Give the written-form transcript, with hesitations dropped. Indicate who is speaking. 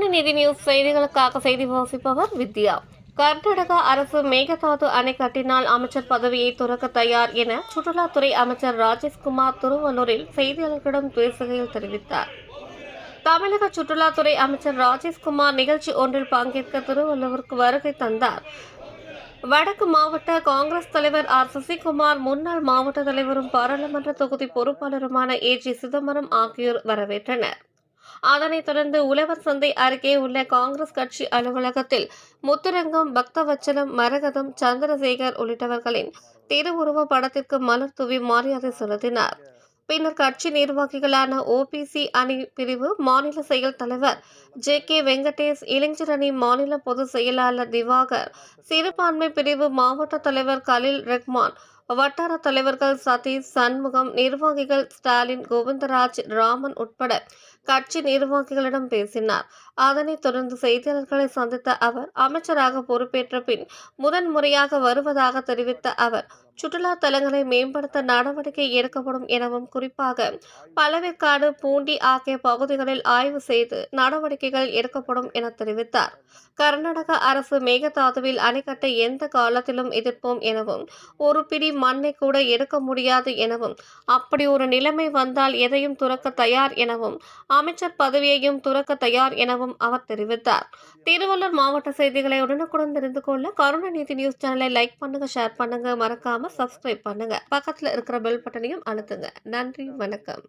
Speaker 1: Karunanidhi news செய்திகளுக்காக செய்தி வாசிப்பவர் வித்யா. கர்நாடக அரசு மேகதாது அணை கட்டினால் அமைச்சர் பதவியை துறக்க தயார் என சுற்றுலாத்துறை அமைச்சர் ராஜேஷ்குமார் திருவள்ளூரில் செய்தியாளர்களிடம் பேசுகையில் தெரிவித்தார். தமிழக சுற்றுலாத்துறை அமைச்சர் ராஜேஷ்குமார் நிகழ்ச்சி ஒன்றில் பங்கேற்க திருவள்ளூருக்கு வருகை தந்தார். வடக்கு மாவட்ட காங்கிரஸ் தலைவர் ஆர். சசிகுமார், முன்னாள் மாவட்ட தலைவரும் பாராளுமன்ற தொகுதி பொறுப்பாளருமான ஏ.ஜி. சிதம்பரம் ஆகியோர் வரவேற்றனர். அதனைத் தொடர்ந்து உழவர் சந்தை அருகே உள்ள காங்கிரஸ் கட்சி அலுவலகத்தில் முத்துரங்கம், பக்தவச்சலம், மரகதம், சந்திரசேகர் உள்ளிட்டவர்களின் திருவுருவ படத்திற்கு மலர் தூவி மரியாதை செலுத்தினார். பின்னர் கட்சி நிர்வாகிகளான ஓபிசி அணி பிரிவு மாநில செயல் தலைவர் ஜே.கே. வெங்கடேஷ், இளைஞர் அணி மாநில பொதுச் செயலாளர் திவாகர், சிறுபான்மை பிரிவு மாவட்ட தலைவர் கலீல் ரஹ்மான், வட்டார தலைவர்கள் சதீஷ், சண்முகம், நிர்வாகிகள் ஸ்டாலின், கோவிந்தராஜ், ராமன் உட்பட கட்சி நிர்வாகிகளிடம் பேசினார். அதனைத் தொடர்ந்து செய்தியாளர்களை சந்தித்த அவர், அமைச்சராக பொறுப்பேற்ற பின் முதன்முறையாக வருவதாக தெரிவித்த அவர், சுற்றுலா தலங்களை மேம்படுத்த நடவடிக்கை எடுக்கப்படும் எனவும், குறிப்பாக பழவேற்காடு, பூண்டி ஆகிய பகுதிகளில் ஆய்வு செய்து நடவடிக்கைகள் எடுக்கப்படும் என தெரிவித்தார். கர்நாடக அரசு மேகதாதுவில் அணை கட்ட எந்த காலத்திலும் எதிர்ப்போம் எனவும், ஒரு பிடி மண்ணை கூட எடுக்க முடியாது எனவும், அப்படி ஒரு நிலைமை வந்தால் எதையும் துறக்க தயார் எனவும், அமைச்சர் பதவியையும் துறக்க தயார் எனவும் அவர் தெரிவித்தார். திருவள்ளூர் மாவட்ட செய்திகளை உடனுக்குடன் தெரிந்து கொள்ள கருணாநிதி நியூஸ் சேனலை லைக் பண்ணுங்க, ஷேர் பண்ணுங்க, மறக்காம சப்ஸ்கிரைப் பண்ணுங்க. பக்கத்துல இருக்கிற பெல் பட்டனையும் அழுத்துங்க. நன்றி, வணக்கம்.